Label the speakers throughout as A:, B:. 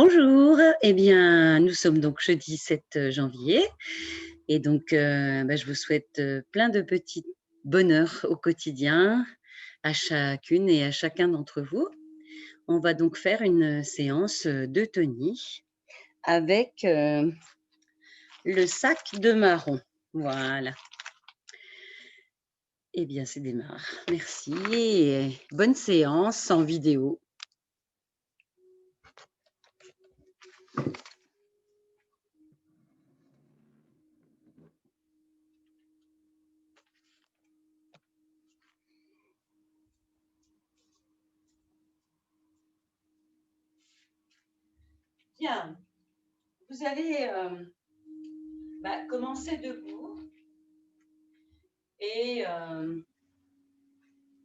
A: Bonjour, eh bien, nous sommes donc jeudi 7 janvier et donc je vous souhaite plein de petits bonheurs au quotidien, à chacune et à chacun d'entre vous. On va donc faire une séance de Tony avec le sac de marron. Voilà. Eh bien, c'est démarre. Merci et bonne séance en vidéo. Bien, vous allez commencer debout et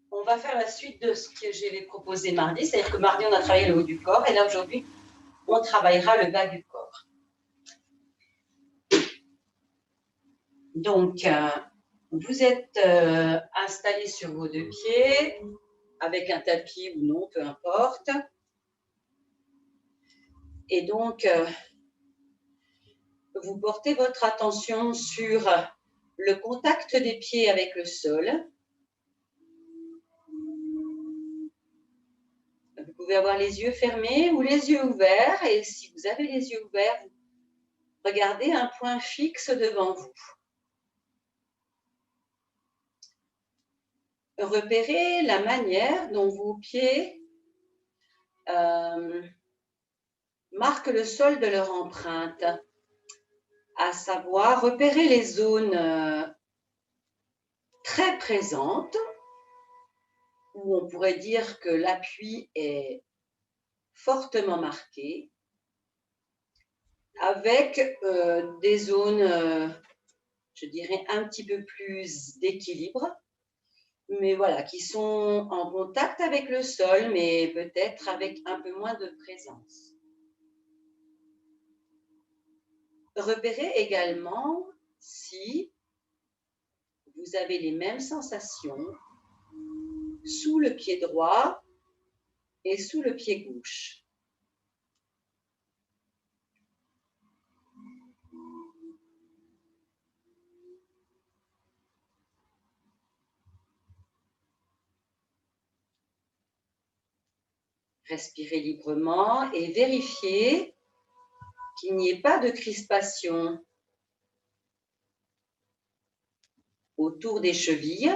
A: on va faire la suite de ce que j'avais proposé mardi, c'est-à-dire que mardi, on a travaillé le haut du corps et là, aujourd'hui, on travaillera le bas du corps. Donc, vous êtes installé sur vos deux pieds, avec un tapis ou non, peu importe. Et donc, vous portez votre attention sur le contact des pieds avec le sol. Vous pouvez avoir les yeux fermés ou les yeux ouverts. Et si vous avez les yeux ouverts, regardez un point fixe devant vous. Repérez la manière dont vos pieds marquent le sol de leur empreinte, à savoir repérer les zones très présentes, où on pourrait dire que l'appui est fortement marqué, avec des zones, je dirais, un petit peu plus d'équilibre, mais voilà, qui sont en contact avec le sol, mais peut-être avec un peu moins de présence. Repérez également si vous avez les mêmes sensations sous le pied droit et sous le pied gauche. Respirez librement et vérifiez qu'il n'y ait pas de crispation autour des chevilles,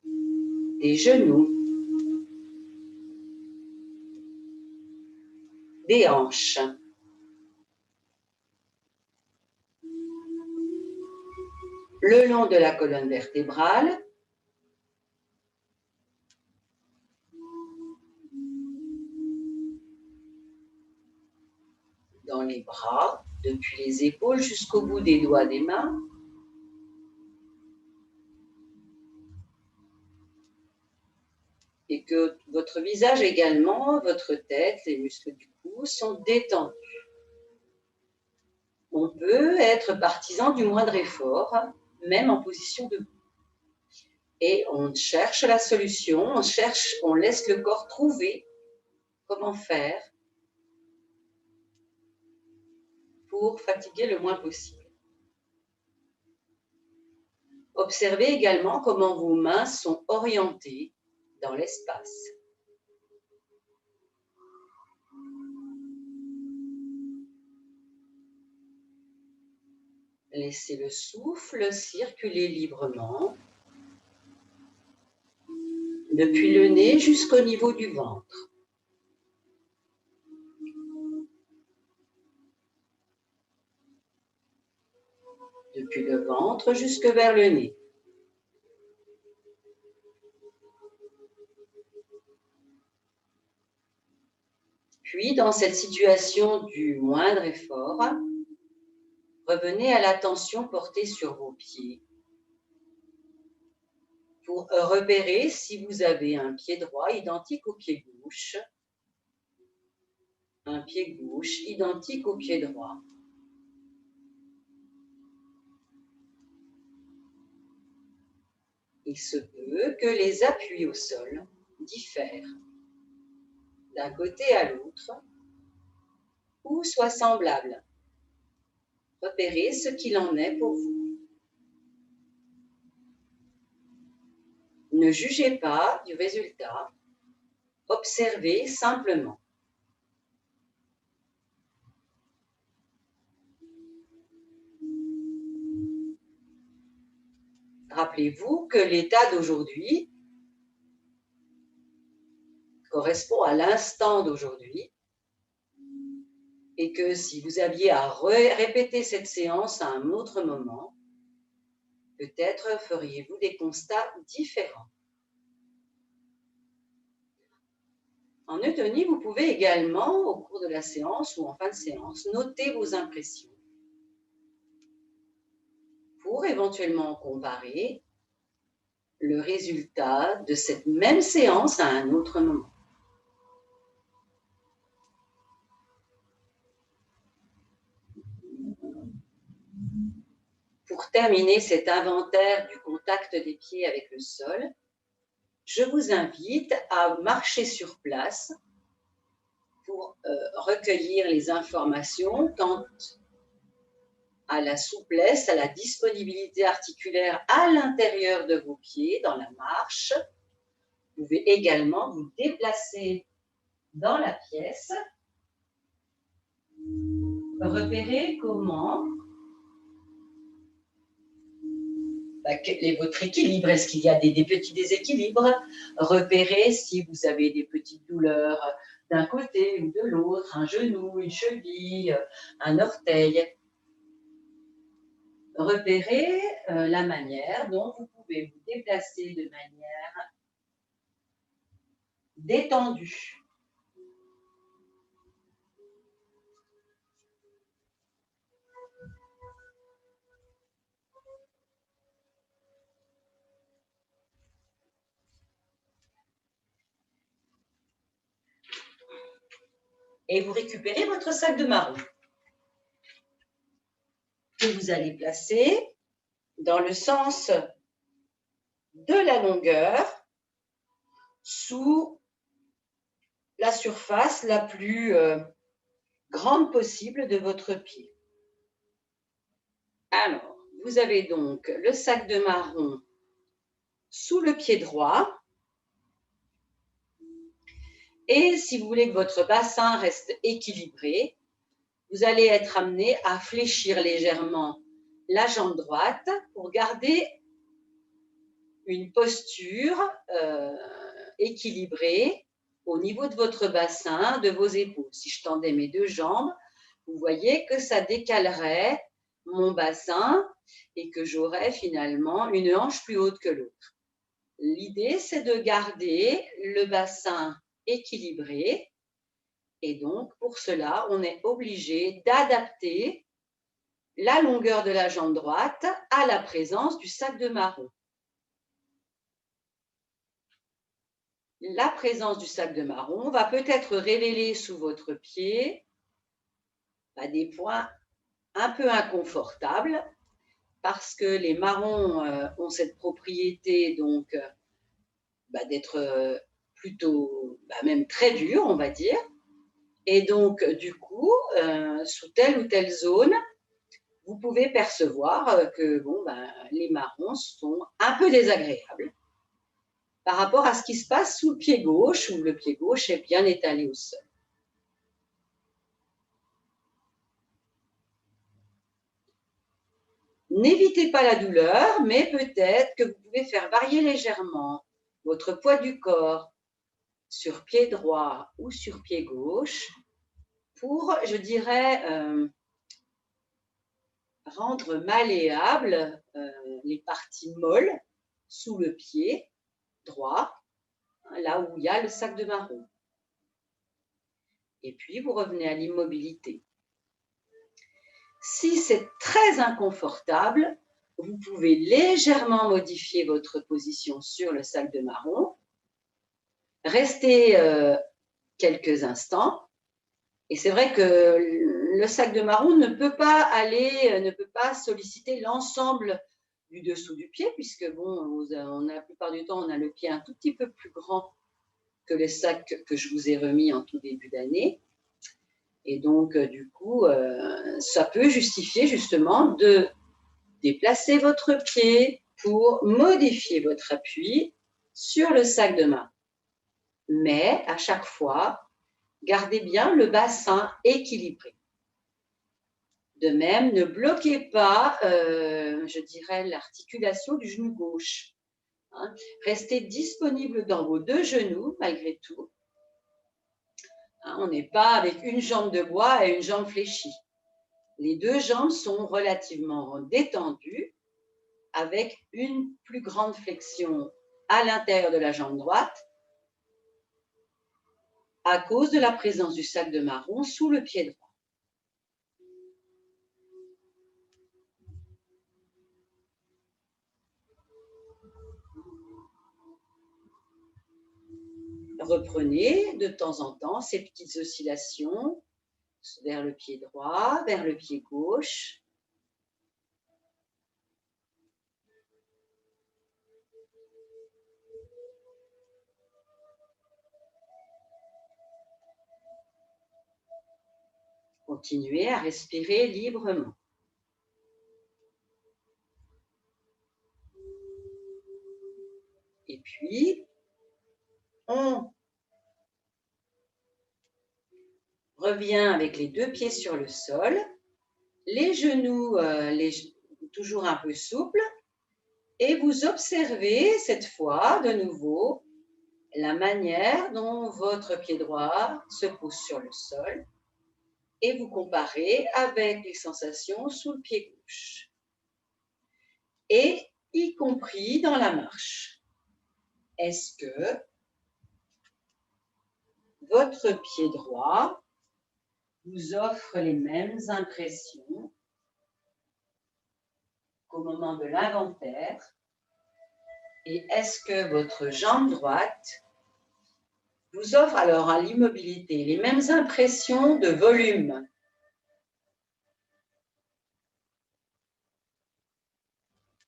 A: des genoux, des hanches. Le long de la colonne vertébrale, dans les bras, depuis les épaules jusqu'au bout des doigts des mains. Et que votre visage également, votre tête, les muscles du cou sont détendus. On peut être partisan du moindre effort, même en position debout. Et on cherche la solution, on laisse le corps trouver comment faire pour fatiguer le moins possible. Observez également comment vos mains sont orientées dans l'espace. Laissez le souffle circuler librement depuis le nez jusqu'au niveau du ventre. Depuis le ventre jusque vers le nez. Puis, dans cette situation du moindre effort, revenez à l'attention portée sur vos pieds pour repérer si vous avez un pied droit identique au pied gauche, un pied gauche identique au pied droit. Il se peut que les appuis au sol diffèrent. d'un côté à l'autre, ou soit semblable. Repérez ce qu'il en est pour vous. Ne jugez pas du résultat, observez simplement. Rappelez-vous que l'état d'aujourd'hui correspond à l'instant d'aujourd'hui et que si vous aviez à répéter cette séance à un autre moment, peut-être feriez-vous des constats différents. En eutonie, vous pouvez également, au cours de la séance ou en fin de séance, noter vos impressions pour éventuellement comparer le résultat de cette même séance à un autre moment. Pour terminer cet inventaire du contact des pieds avec le sol, je vous invite à marcher sur place pour recueillir les informations quant à la souplesse, à la disponibilité articulaire à l'intérieur de vos pieds dans la marche. Vous pouvez également vous déplacer dans la pièce. Repérez comment quel est votre équilibre. Est-ce qu'il y a des petits déséquilibres? Repérez si vous avez des petites douleurs d'un côté ou de l'autre, un genou, une cheville, un orteil. Repérez la manière dont vous pouvez vous déplacer de manière détendue. Et vous récupérez votre sac de marron que vous allez placer dans le sens de la longueur sous la surface la plus grande possible de votre pied. Alors, vous avez donc le sac de marron sous le pied droit. Et si vous voulez que votre bassin reste équilibré, vous allez être amené à fléchir légèrement la jambe droite pour garder une posture équilibrée au niveau de votre bassin, de vos épaules. Si je tendais mes deux jambes, vous voyez que ça décalerait mon bassin et que j'aurais finalement une hanche plus haute que l'autre. L'idée, c'est de garder le bassin équilibré et donc pour cela, on est obligé d'adapter la longueur de la jambe droite à la présence du sac de marron. La présence du sac de marron va peut-être révéler sous votre pied des points un peu inconfortables parce que les marrons ont cette propriété donc d'être plutôt même très durs, on va dire. Et donc, du coup, sous telle ou telle zone, vous pouvez percevoir que les marrons sont un peu désagréables par rapport à ce qui se passe sous le pied gauche, où le pied gauche est bien étalé au sol. N'évitez pas la douleur, mais peut-être que vous pouvez faire varier légèrement votre poids du corps sur pied droit ou sur pied gauche pour, je dirais, rendre malléables les parties molles sous le pied droit, là où il y a le sac de marron. Et puis, vous revenez à l'immobilité. Si c'est très inconfortable, vous pouvez légèrement modifier votre position sur le sac de marron, rester quelques instants. Et c'est vrai que le sac de marron ne peut pas solliciter l'ensemble du dessous du pied, puisque la plupart du temps, on a le pied un tout petit peu plus grand que le sac que je vous ai remis en tout début d'année. Et donc, du coup, ça peut justifier justement de déplacer votre pied pour modifier votre appui sur le sac de main. Mais à chaque fois, gardez bien le bassin équilibré. De même, ne bloquez pas, je dirais, l'articulation du genou gauche. Hein. Restez disponible dans vos deux genoux, malgré tout. Hein, on n'est pas avec une jambe de bois et une jambe fléchie. Les deux jambes sont relativement détendues, avec une plus grande flexion à l'intérieur de la jambe droite, à cause de la présence du sac de marron sous le pied droit. Reprenez de temps en temps ces petites oscillations vers le pied droit, vers le pied gauche. Continuez à respirer librement. Et puis, on revient avec les deux pieds sur le sol, les genoux toujours un peu souples, et vous observez cette fois de nouveau la manière dont votre pied droit se pose sur le sol et vous comparez avec les sensations sous le pied gauche. Et y compris dans la marche. Est-ce que votre pied droit vous offre les mêmes impressions qu'au moment de l'inventaire? Et est-ce que votre jambe droite vous offre alors à l'immobilité les mêmes impressions de volume?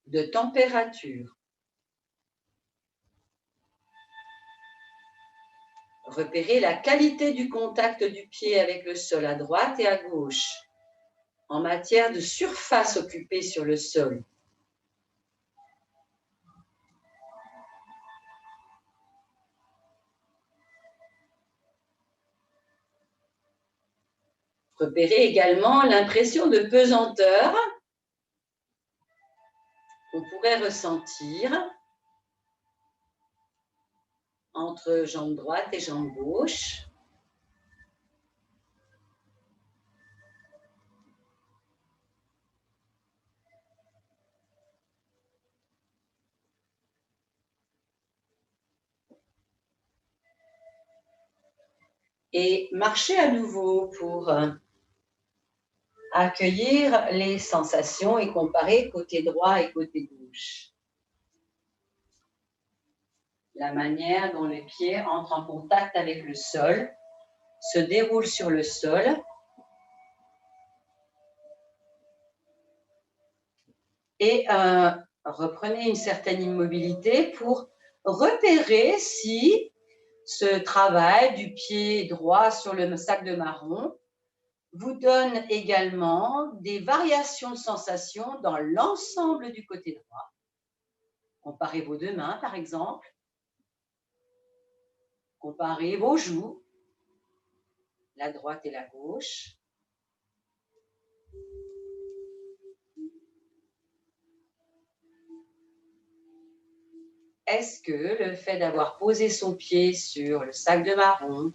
A: De température? Repérez la qualité du contact du pied avec le sol à droite et à gauche en matière de surface occupée sur le sol. Repérez également l'impression de pesanteur qu'on pourrait ressentir entre jambe droite et jambe gauche. Et marchez à nouveau pour accueillir les sensations et comparer côté droit et côté gauche. La manière dont les pieds entrent en contact avec le sol, se déroulent sur le sol. Et reprenez une certaine immobilité pour repérer si ce travail du pied droit sur le sac de marron vous donne également des variations de sensations dans l'ensemble du côté droit. Comparez vos deux mains, par exemple. Comparez vos joues, la droite et la gauche. Est-ce que le fait d'avoir posé son pied sur le sac de marron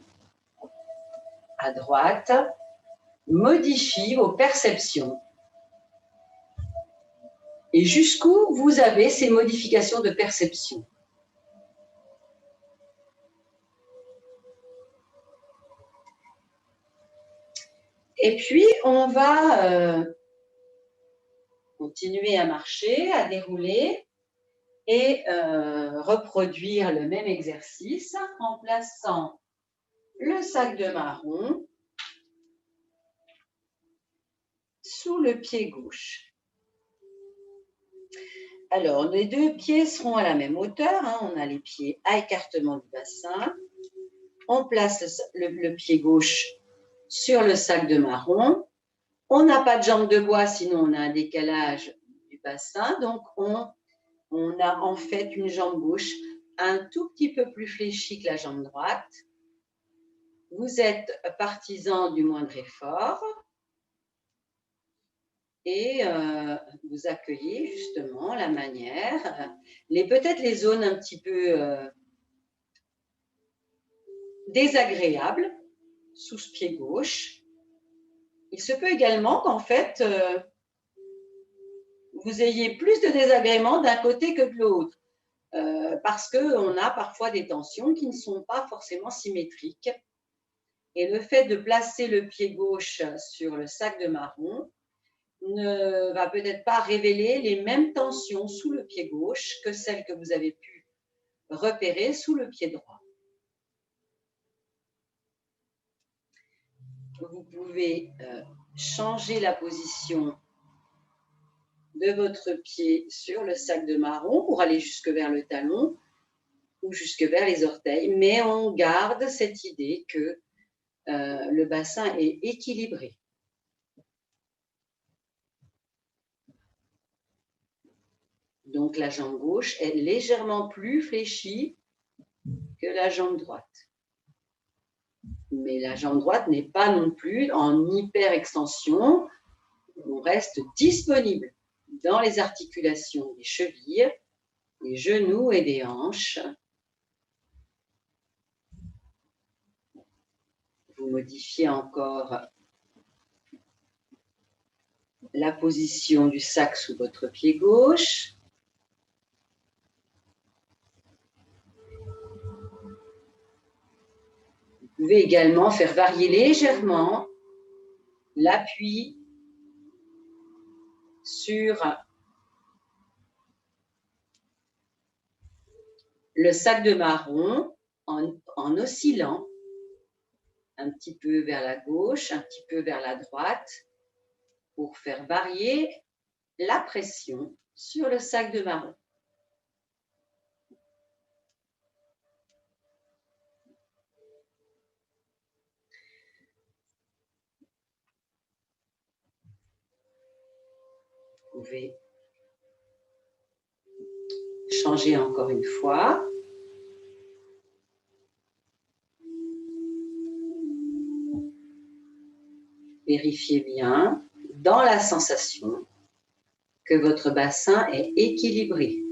A: à droite modifie vos perceptions? Et jusqu'où vous avez ces modifications de perception? Et puis, on va continuer à marcher, à dérouler et reproduire le même exercice en plaçant le sac de marron sous le pied gauche. Alors, les deux pieds seront à la même hauteur. On a les pieds à écartement du bassin. On place le pied gauche sur le sac de marron. On n'a pas de jambe de bois, sinon on a un décalage du bassin. Donc, on a en fait une jambe gauche un tout petit peu plus fléchie que la jambe droite. Vous êtes partisan du moindre effort et vous accueillez justement la manière, peut-être les zones un petit peu désagréables sous ce pied gauche. Il se peut également qu'en fait, vous ayez plus de désagréments d'un côté que de l'autre, parce qu'on a parfois des tensions qui ne sont pas forcément symétriques. Et le fait de placer le pied gauche sur le sac de marron ne va peut-être pas révéler les mêmes tensions sous le pied gauche que celles que vous avez pu repérer sous le pied droit. Vous pouvez changer la position de votre pied sur le sac de marron pour aller jusque vers le talon ou jusque vers les orteils, mais on garde cette idée que le bassin est équilibré. Donc la jambe gauche est légèrement plus fléchie que la jambe droite. Mais la jambe droite n'est pas non plus en hyper-extension. On reste disponible dans les articulations des chevilles, des genoux et des hanches. Vous modifiez encore la position du sac sous votre pied gauche. Vous pouvez également faire varier légèrement l'appui sur le sac de marron en oscillant un petit peu vers la gauche, un petit peu vers la droite, pour faire varier la pression sur le sac de marron. Vous pouvez changer encore une fois. Vérifiez bien dans la sensation que votre bassin est équilibré.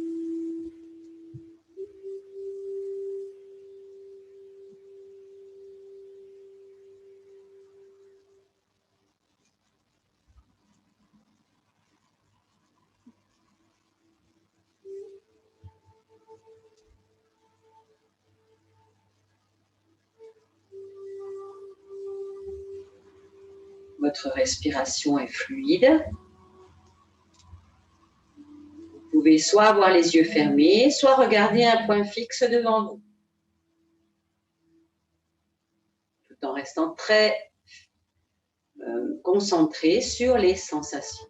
A: Votre respiration est fluide. Vous pouvez soit avoir les yeux fermés, soit regarder un point fixe devant vous, tout en restant très concentré sur les sensations.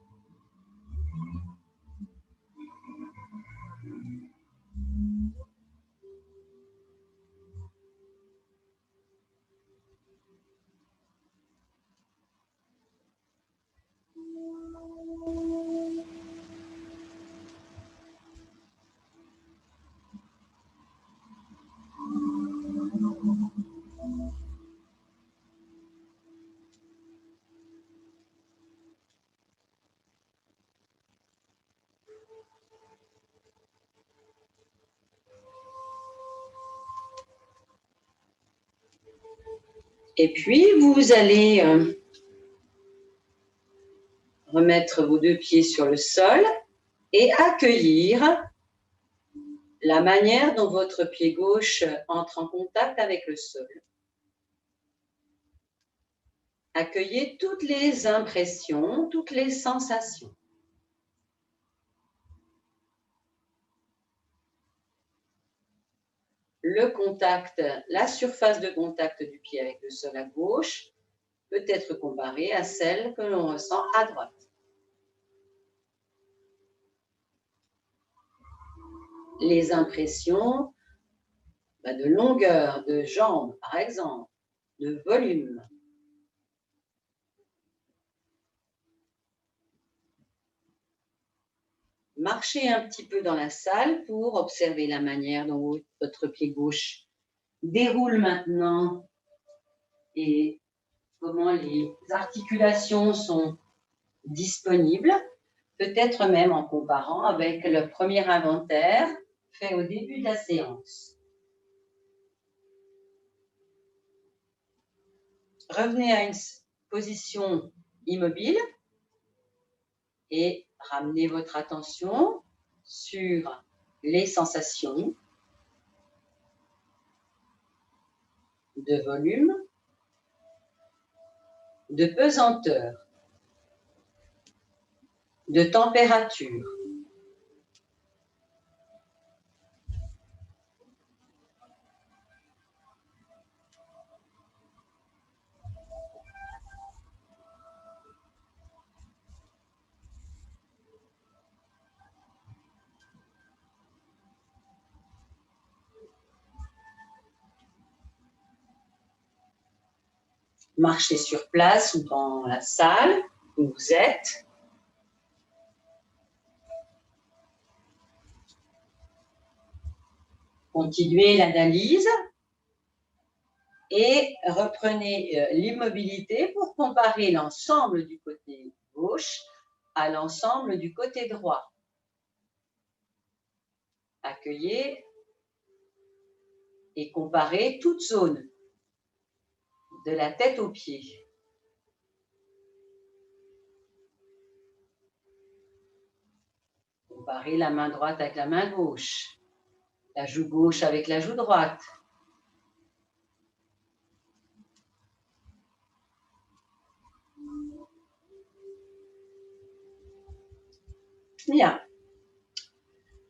A: Et puis, vous allez remettre vos deux pieds sur le sol et accueillir la manière dont votre pied gauche entre en contact avec le sol. Accueillez toutes les impressions, toutes les sensations. Le contact, la surface de contact du pied avec le sol à gauche peut être comparée à celle que l'on ressent à droite. Les impressions de longueur de jambe, par exemple, de volume. Marchez un petit peu dans la salle pour observer la manière dont votre pied gauche déroule maintenant et comment les articulations sont disponibles, peut-être même en comparant avec le premier inventaire fait au début de la séance. Revenez à une position immobile et ramenez votre attention sur les sensations de volume, de pesanteur, de température. Marchez sur place ou dans la salle où vous êtes. Continuez l'analyse et reprenez l'immobilité pour comparer l'ensemble du côté gauche à l'ensemble du côté droit. Accueillez et comparez toute zone, de la tête aux pieds. Comparez la main droite avec la main gauche, la joue gauche avec la joue droite. Bien.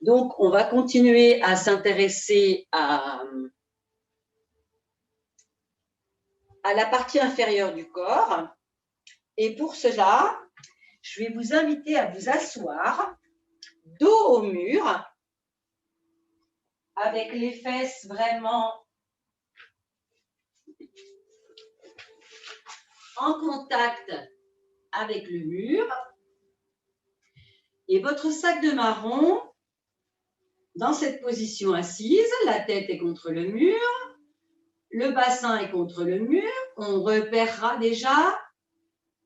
A: Donc, on va continuer à s'intéresser à la partie inférieure du corps. Et pour cela, je vais vous inviter à vous asseoir dos au mur, avec les fesses vraiment en contact avec le mur. Et votre sac de marron, dans cette position assise, la tête est contre le mur, le bassin est contre le mur. On repérera déjà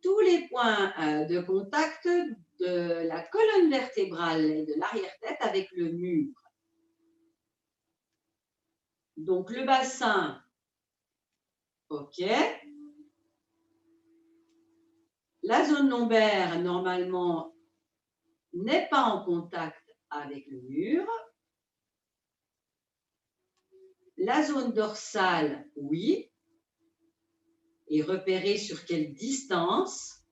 A: tous les points de contact de la colonne vertébrale et de l'arrière-tête avec le mur. Donc, le bassin, OK. La zone lombaire, normalement, n'est pas en contact avec le mur. La zone dorsale, oui. Et repérée sur quelle distance.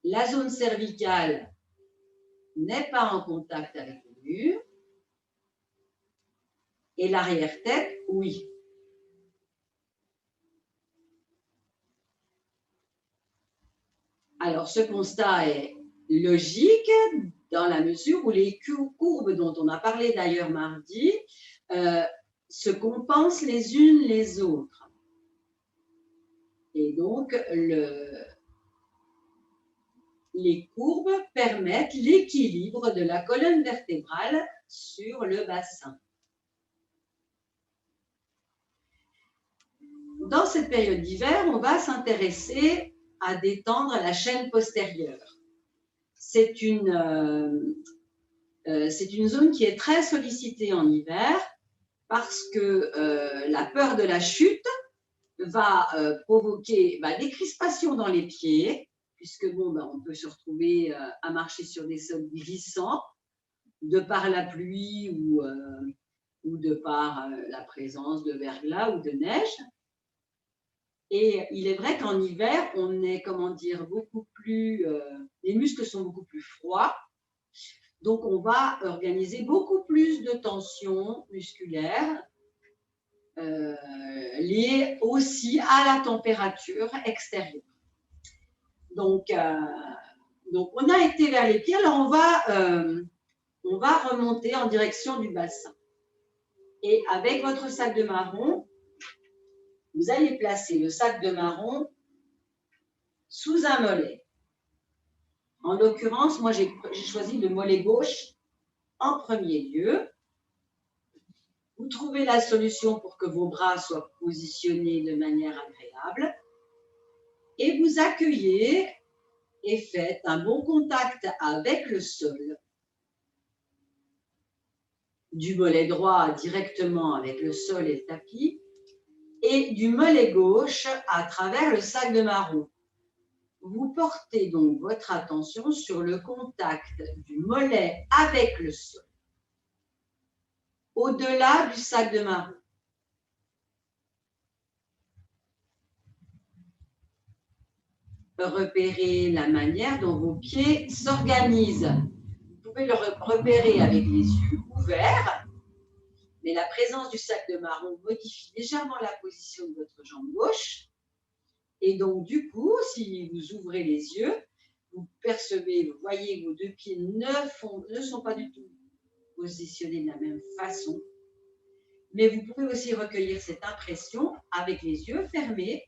A: La zone cervicale n'est pas en contact avec le mur. Et l'arrière-tête, oui. Alors, ce constat est logique dans la mesure où les courbes dont on a parlé d'ailleurs mardi se compensent les unes les autres. Et donc, les courbes permettent l'équilibre de la colonne vertébrale sur le bassin. Dans cette période d'hiver, on va s'intéresser à détendre la chaîne postérieure. C'est une zone qui est très sollicitée en hiver parce que la peur de la chute va provoquer des crispations dans les pieds, puisque on peut se retrouver à marcher sur des sols glissants de par la pluie ou de par la présence de verglas ou de neige. Et il est vrai qu'en hiver, on est, beaucoup plus, les muscles sont beaucoup plus froids. Donc, on va organiser beaucoup plus de tensions musculaires liées aussi à la température extérieure. Donc, on a été vers les pieds. Alors, on va
B: On va remonter en direction du bassin. Et avec votre sac de marron, vous allez placer le sac de marron sous un mollet. En l'occurrence, moi, j'ai choisi le mollet gauche en premier lieu. Vous trouvez la solution pour que vos bras soient positionnés de manière agréable. Et vous accueillez et faites un bon contact avec le sol. Du mollet droit directement avec le sol et le tapis. Et du mollet gauche à travers le sac de marron. Vous portez donc votre attention sur le contact du mollet avec le sol, au-delà du sac de marron. Repérez la manière dont vos pieds s'organisent. Vous pouvez le repérer avec les yeux ouverts, mais la présence du sac de marron modifie légèrement la position de votre jambe gauche. Et donc, du coup, si vous ouvrez les yeux, vous percevez, vous voyez que vos deux pieds ne sont pas du tout positionnés de la même façon. Mais vous pouvez aussi recueillir cette impression avec les yeux fermés,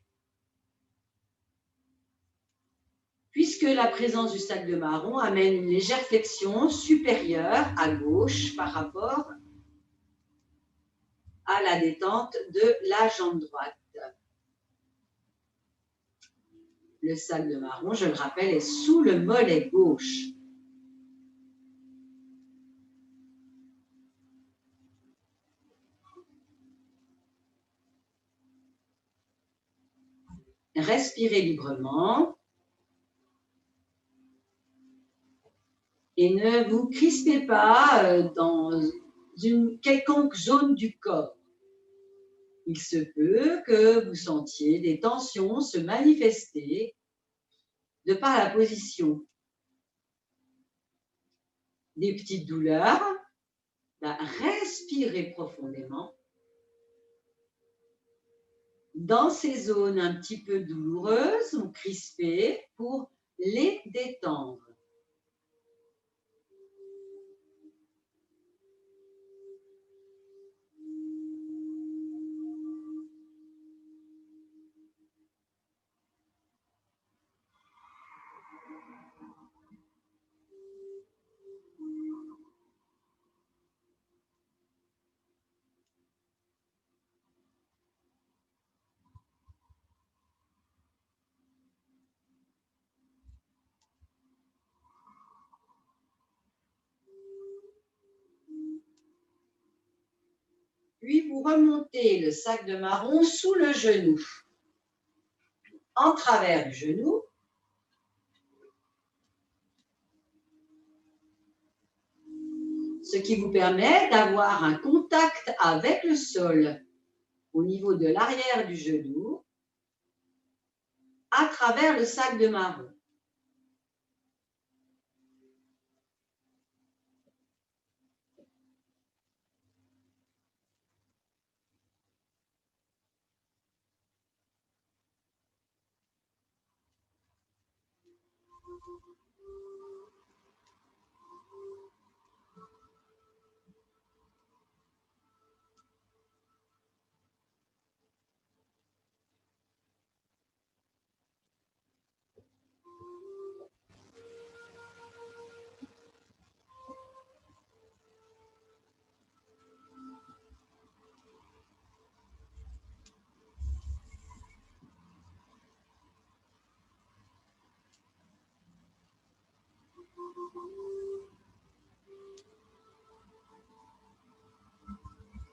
B: puisque la présence du sac de marron amène une légère flexion supérieure à gauche par rapport à la détente de la jambe droite. Le sac de marron, je le rappelle, est sous le mollet gauche. Respirez librement et ne vous crispez pas dans une quelconque zone du corps. Il se peut que vous sentiez des tensions se manifester de par la position. Des petites douleurs, respirez profondément. Dans ces zones un petit peu douloureuses ou crispées pour les détendre. Puis vous remontez le sac de marron sous le genou, en travers du genou. Ce qui vous permet d'avoir un contact avec le sol au niveau de l'arrière du genou à travers le sac de marron.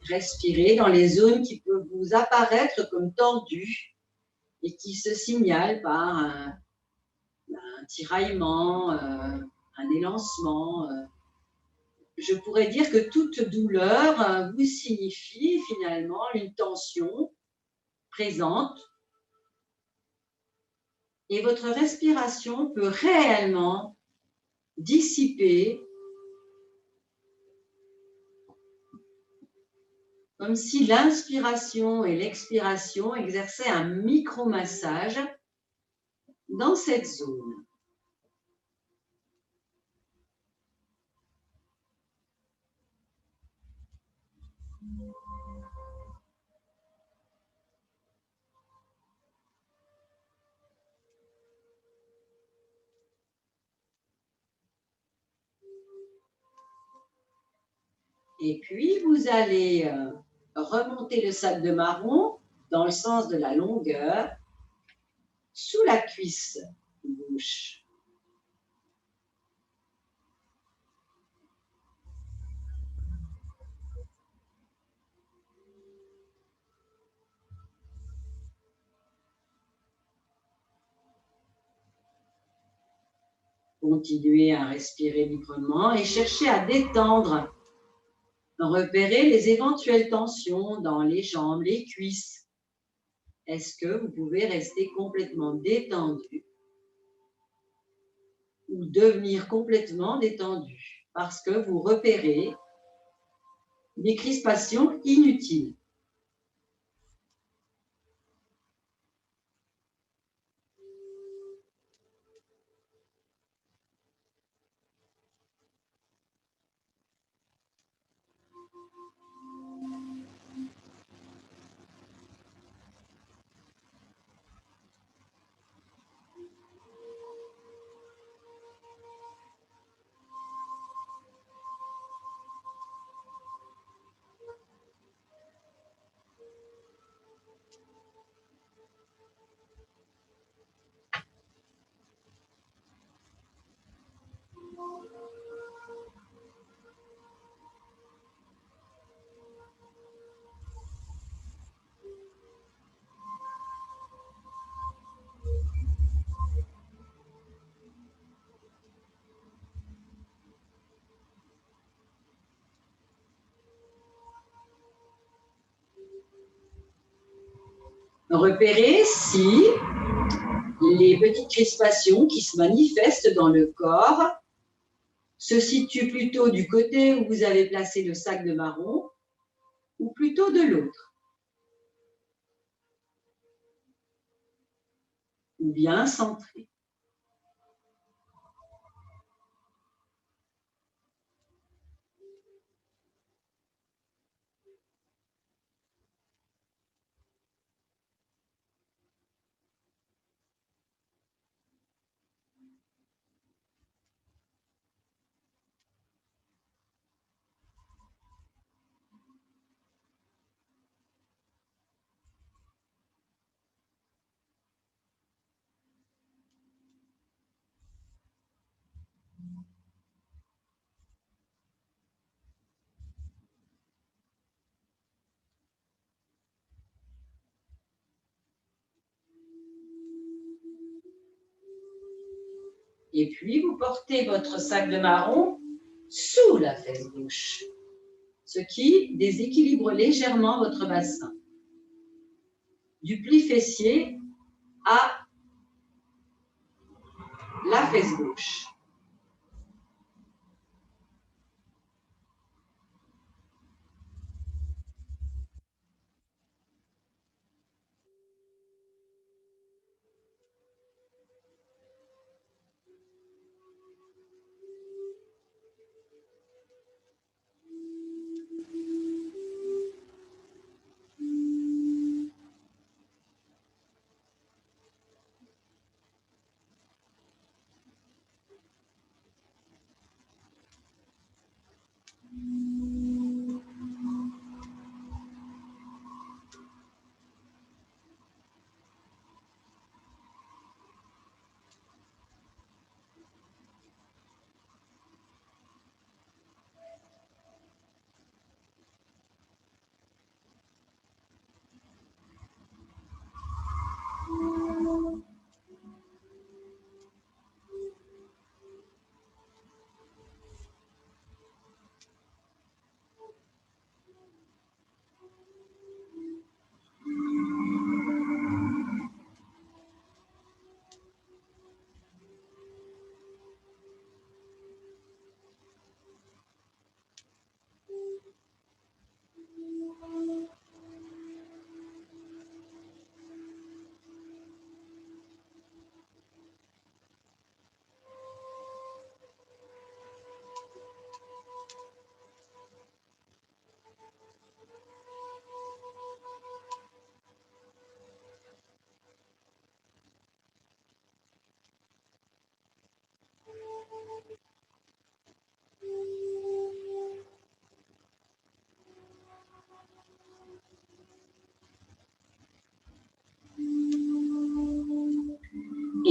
B: Respirez dans les zones qui peuvent vous apparaître comme tendues et qui se signalent par un tiraillement, un élancement. Je pourrais dire que toute douleur vous signifie finalement une tension présente et votre respiration peut réellement dissiper comme si l'inspiration et l'expiration exerçaient un micro-massage dans cette zone. Et puis, vous allez remonter le sac de marron dans le sens de la longueur sous la cuisse gauche. Continuez à respirer librement et cherchez à détendre. Repérez les éventuelles tensions dans les jambes, les cuisses. Est-ce que vous pouvez rester complètement détendu ou devenir complètement détendu parce que vous repérez des crispations inutiles? Repérez si les petites crispations qui se manifestent dans le corps se situent plutôt du côté où vous avez placé le sac de marron ou plutôt de l'autre, ou bien centré. Et puis, vous portez votre sac de marron sous la fesse gauche, ce qui déséquilibre légèrement votre bassin. Du pli fessier à la fesse gauche.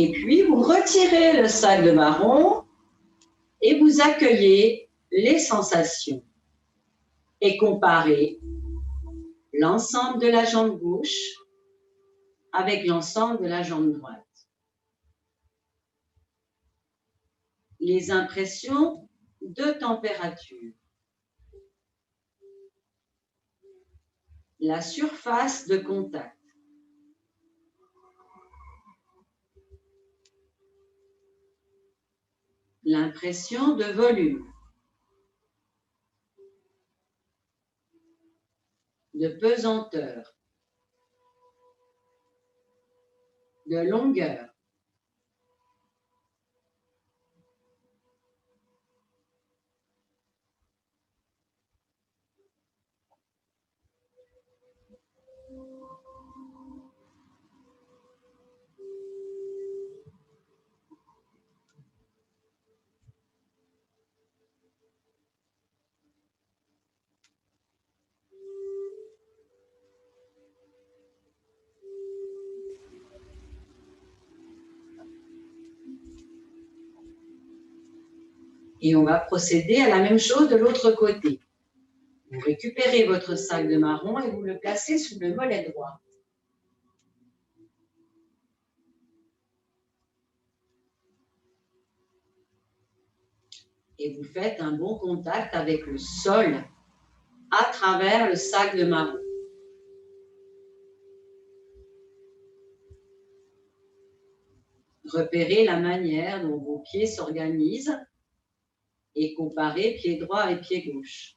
B: Et puis, vous retirez le sac de marron et vous accueillez les sensations et comparez l'ensemble de la jambe gauche avec l'ensemble de la jambe droite. Les impressions de température. La surface de contact. L'impression de volume. De pesanteur. De longueur. Et on va procéder à la même chose de l'autre côté. Vous récupérez votre sac de marron et vous le placez sous le mollet droit. Et vous faites un bon contact avec le sol à travers le sac de marron. Repérez la manière dont vos pieds s'organisent et comparez pied droit et pied gauche.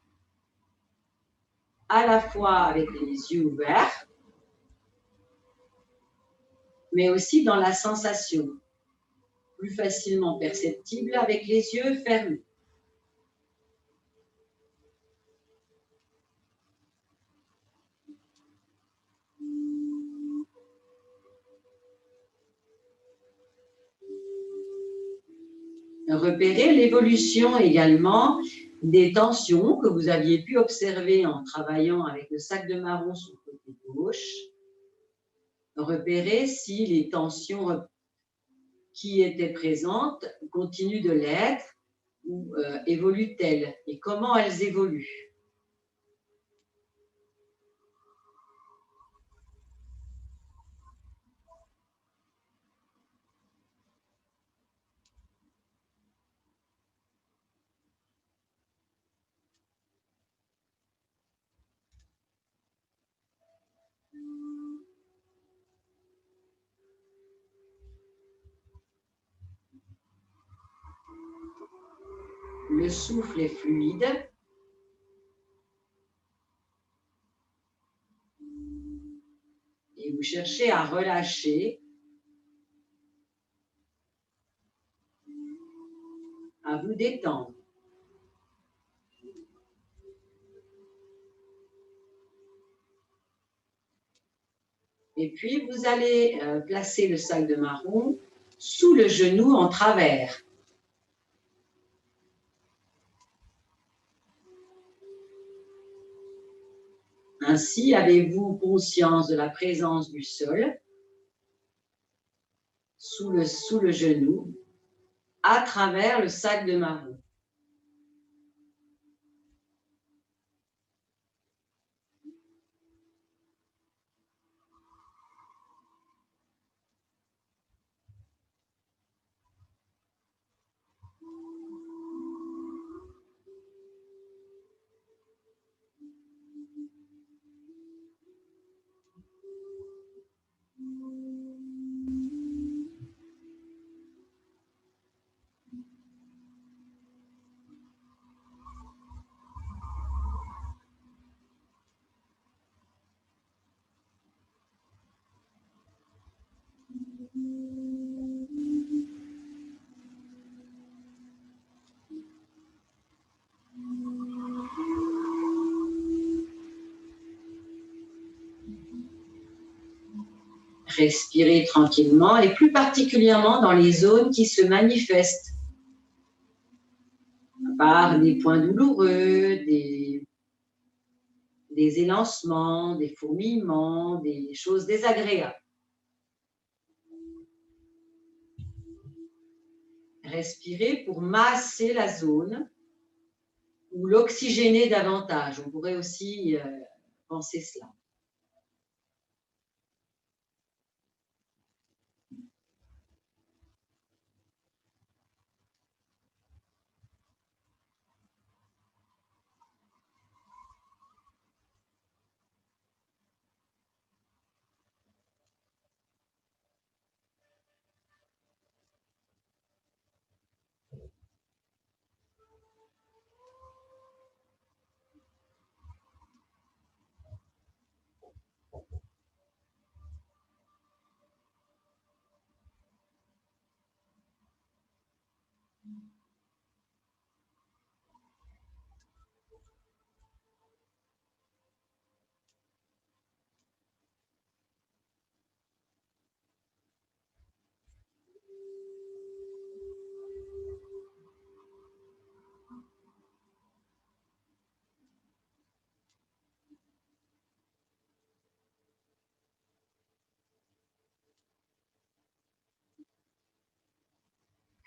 B: À la fois avec les yeux ouverts, mais aussi dans la sensation, plus facilement perceptible avec les yeux fermés. Repérez l'évolution également des tensions que vous aviez pu observer en travaillant avec le sac de marron sur le côté gauche. Repérez si les tensions qui étaient présentes continuent de l'être ou évoluent-elles et comment elles évoluent. Le souffle est fluide. Et vous cherchez à relâcher, à vous détendre. Et puis, vous allez placer le sac de marron sous le genou en travers. Ainsi, avez-vous conscience de la présence du sol sous le genou à travers le sac de marron. Respirez tranquillement et plus particulièrement dans les zones qui se manifestent par des points douloureux, des élancements, des fourmillements, des choses désagréables. Respirez pour masser la zone ou l'oxygéner davantage. On pourrait aussi penser cela.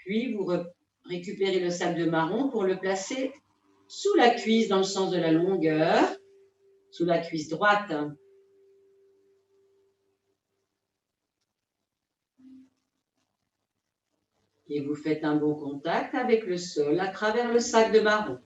B: Puis, vous récupérez le sac de marron pour le placer sous la cuisse dans le sens de la longueur, sous la cuisse droite. Et vous faites un bon contact avec le sol à travers le sac de marron.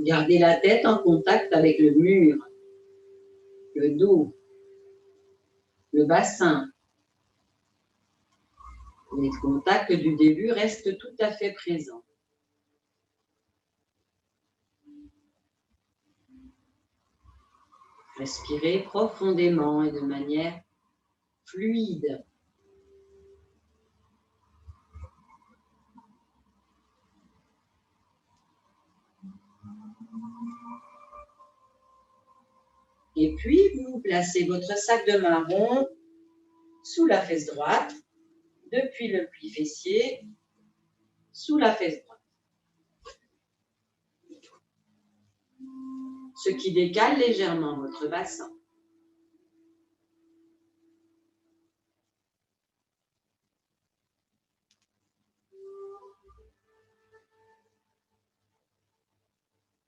B: Gardez la tête en contact avec le mur, le dos, le bassin. Les contacts du début restent tout à fait présents. Respirez profondément et de manière fluide. Et puis, vous placez votre sac de marron sous la fesse droite, depuis le pli fessier, sous la fesse droite. Ce qui décale légèrement votre bassin.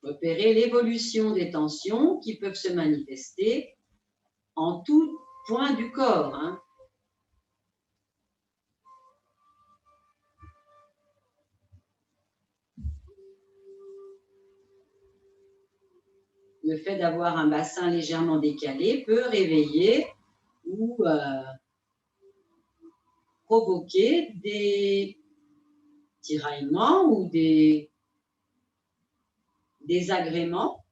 B: Repérez l'évolution des tensions qui peuvent se manifester en tout point du corps. Le fait d'avoir un bassin légèrement décalé peut réveiller ou provoquer des tiraillements ou des désagréments.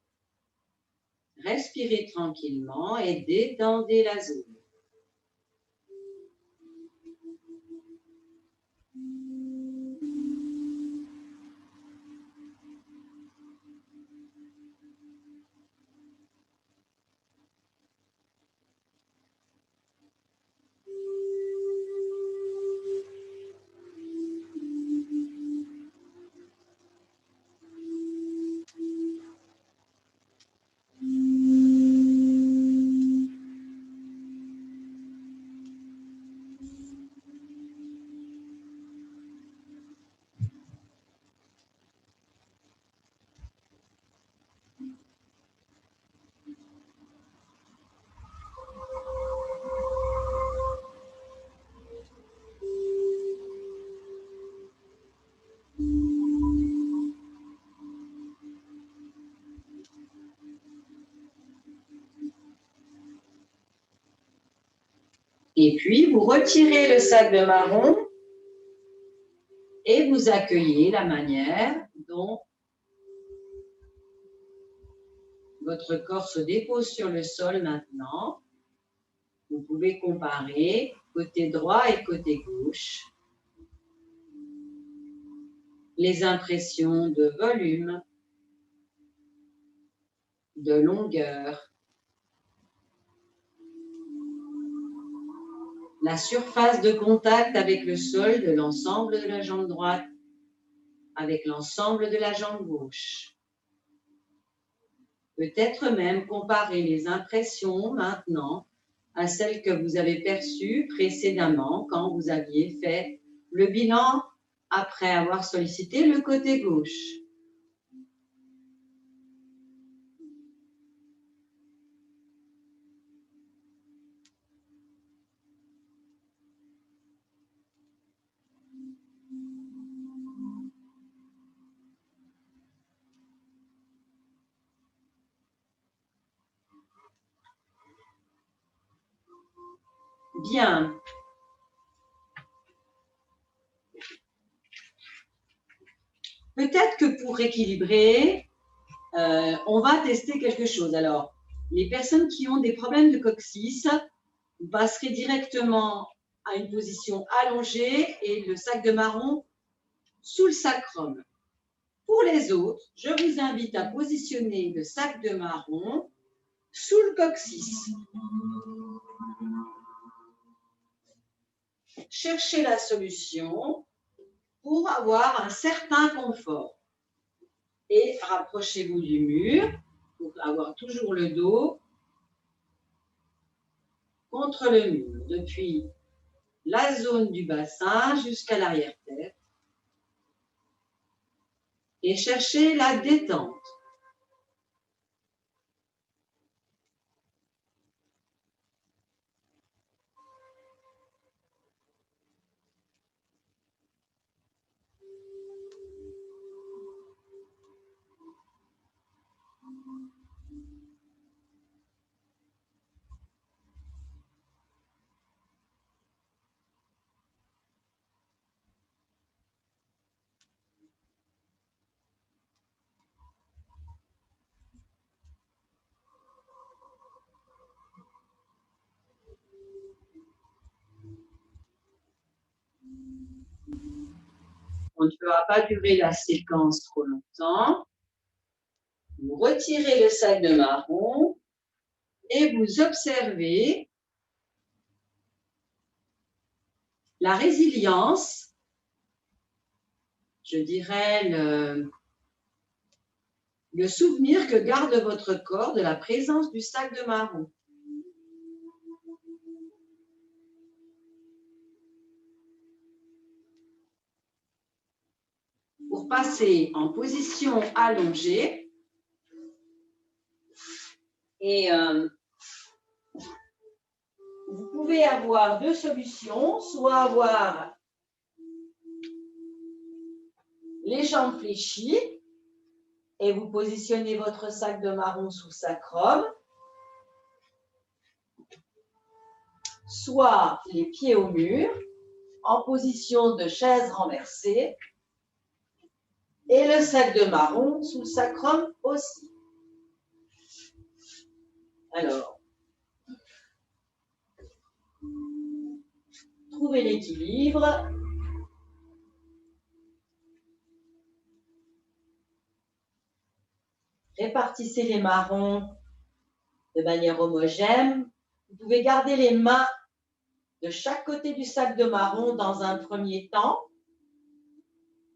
B: Respirez tranquillement et détendez la zone. Et puis, vous retirez le sac de marron et vous accueillez la manière dont votre corps se dépose sur le sol maintenant. Vous pouvez comparer côté droit et côté gauche. Les impressions de volume, de longueur, la surface de contact avec le sol de l'ensemble de la jambe droite avec l'ensemble de la jambe gauche. Peut-être même comparer les impressions maintenant à celles que vous avez perçues précédemment quand vous aviez fait le bilan après avoir sollicité le côté gauche. Bien. Peut-être que pour rééquilibrer, on va tester quelque chose. Alors, les personnes qui ont des problèmes de coccyx, vous passerez directement à une position allongée et le sac de marron sous le sacrum. Pour les autres, je vous invite à positionner le sac de marron sous le coccyx. Cherchez la solution pour avoir un certain confort. Et rapprochez-vous du mur pour avoir toujours le dos contre le mur, depuis la zone du bassin jusqu'à l'arrière-tête. Et cherchez la détente. On ne fera pas durer la séquence trop longtemps. Vous retirez le sac de marron et vous observez la résilience, je dirais le souvenir que garde votre corps de la présence du sac de marron. Pour passer en position allongée et vous pouvez avoir deux solutions, soit avoir les jambes fléchies et vous positionnez votre sac de marron sous le sacrum, soit les pieds au mur en position de chaise renversée et le sac de marron sous le sacrum aussi. Alors, trouvez l'équilibre. Répartissez les marrons de manière homogène. Vous pouvez garder les mains de chaque côté du sac de marron dans un premier temps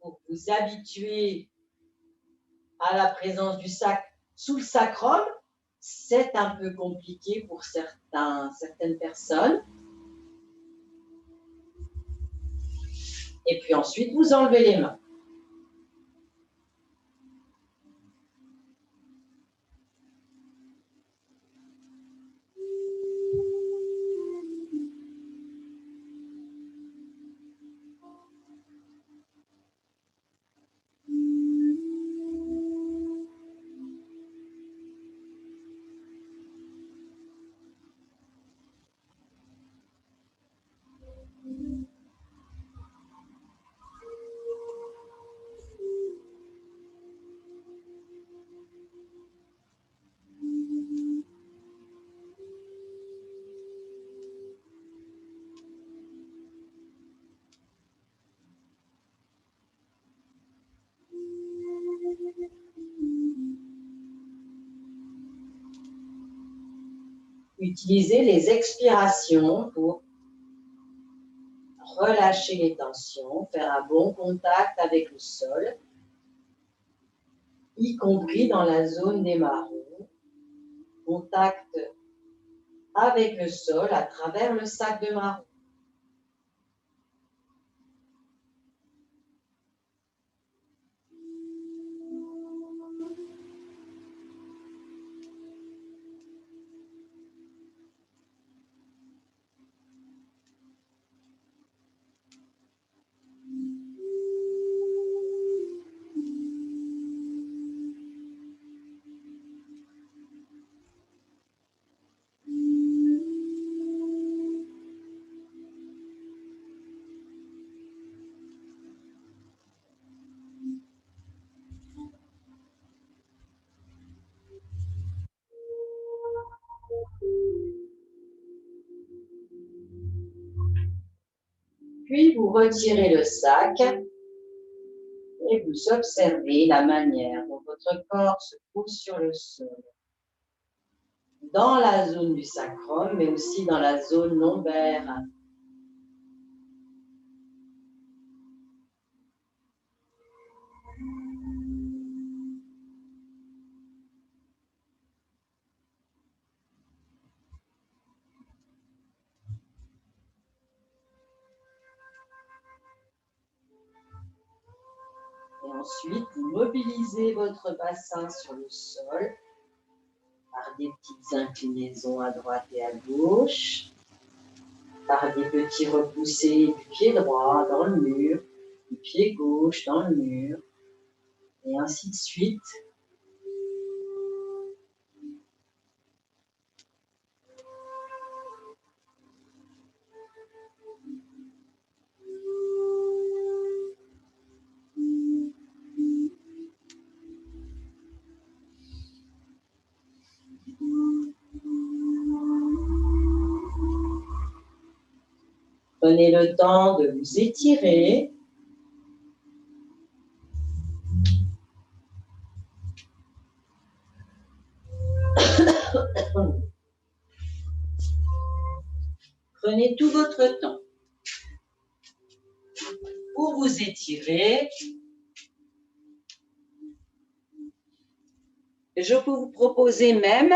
B: pour vous habituer à la présence du sac sous le sacrum. C'est un peu compliqué pour certaines personnes. Et puis ensuite, vous enlevez les mains. Utilisez les expirations pour relâcher les tensions, faire un bon contact avec le sol, y compris dans la zone des marrons. Contact avec le sol à travers le sac de marrons. Puis vous retirez le sac et vous observez la manière dont votre corps se pose sur le sol, dans la zone du sacrum, mais aussi dans la zone lombaire. Et ensuite, vous mobilisez votre bassin sur le sol par des petites inclinaisons à droite et à gauche, par des petits repoussés du pied droit dans le mur, du pied gauche dans le mur, et ainsi de suite. Prenez le temps de vous étirer. Prenez tout votre temps pour vous étirer. Je peux vous proposer même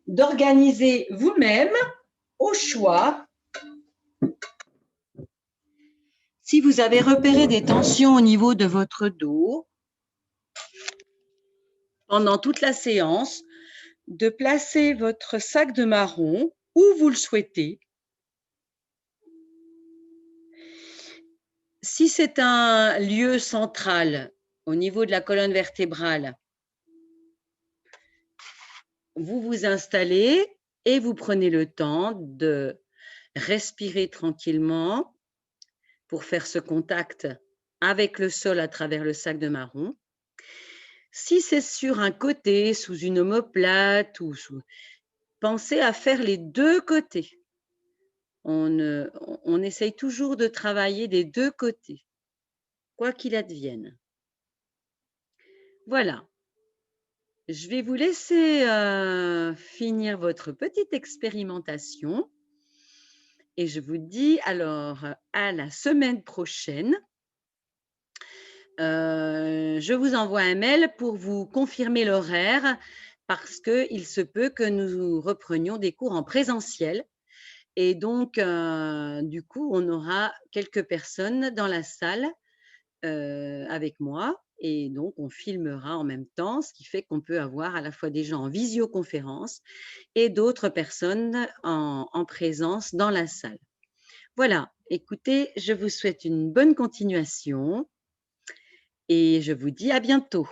B: d'organiser vous-même, au choix, si vous avez repéré des tensions au niveau de votre dos, pendant toute la séance, de placer votre sac de marron où vous le souhaitez. Si c'est un lieu central au niveau de la colonne vertébrale, vous vous installez et vous prenez le temps de respirer tranquillement pour faire ce contact avec le sol à travers le sac de marron. Si c'est sur un côté, sous une omoplate, pensez à faire les deux côtés. On essaye toujours de travailler des deux côtés, quoi qu'il advienne. Voilà. Je vais vous laisser finir votre petite expérimentation et je vous dis alors à la semaine prochaine. Je vous envoie un mail pour vous confirmer l'horaire parce qu'il se peut que nous reprenions des cours en présentiel. Et donc, du coup, on aura quelques personnes dans la salle avec moi. Et donc, on filmera en même temps, ce qui fait qu'on peut avoir à la fois des gens en visioconférence et d'autres personnes en présence dans la salle. Voilà, écoutez, je vous souhaite une bonne continuation et je vous dis à bientôt.